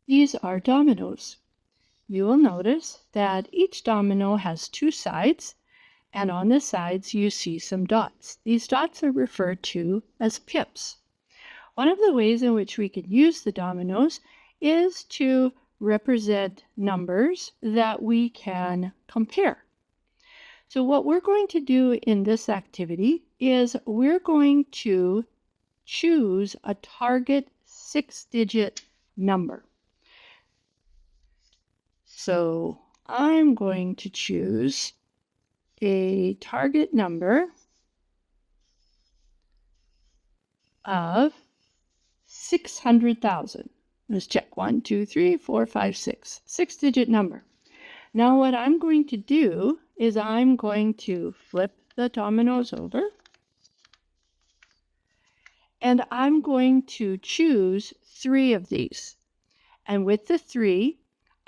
These are dominoes. You will notice that each domino has two sides, and on the sides you see some dots. These dots are referred to as pips. One of the ways in which we can use the dominoes is to represent numbers that we can compare. So what we're going to do in this activity is we're going to choose a target 6-digit number. So I'm going to choose a target number of 600,000. Let's check 1, 2, 3, 4, 5, 6. 6-digit number. Now what I'm going to do is I'm going to flip the dominoes over, and I'm going to choose 3 of these. And with the 3,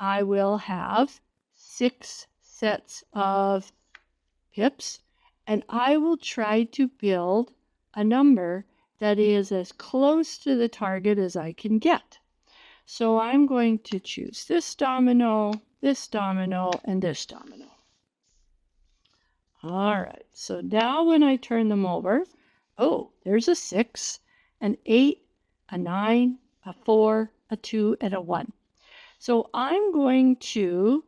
I will have 6 sets of pips, and I will try to build a number that is as close to the target as I can get. So I'm going to choose this domino, and this domino. All right, so now when I turn them over, oh, there's a 6, an 8, a 9, a 4, a 2, and a 1. So I'm going to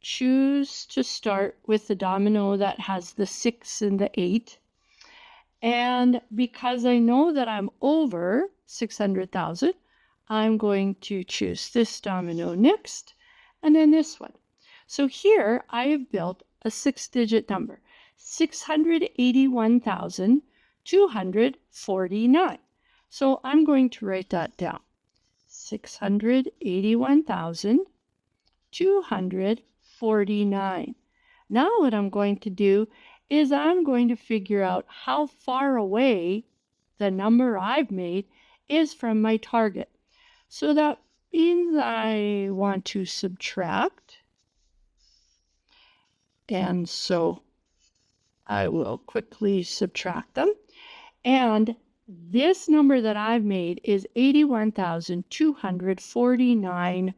choose to start with the domino that has the 6 and the 8. And because I know that I'm over 600,000, I'm going to choose this domino next, and then this one. So here I have built a 6-digit number, 681,249. So I'm going to write that down. 681,249. Now what I'm going to do is I'm going to figure out how far away the number I've made is from my target. So that means I want to subtract. And so I will quickly subtract them. And this number that I've made is 81,249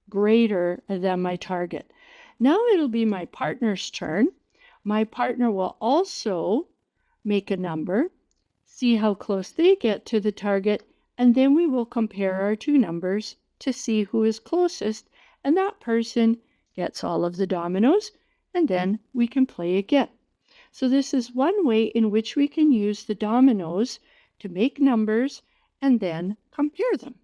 greater than my target. Now it'll be my partner's turn. My partner will also make a number, see how close they get to the target, and then we will compare our two numbers to see who is closest, and that person gets all of the dominoes, and then we can play again. So this is one way in which we can use the dominoes to make numbers and then compare them.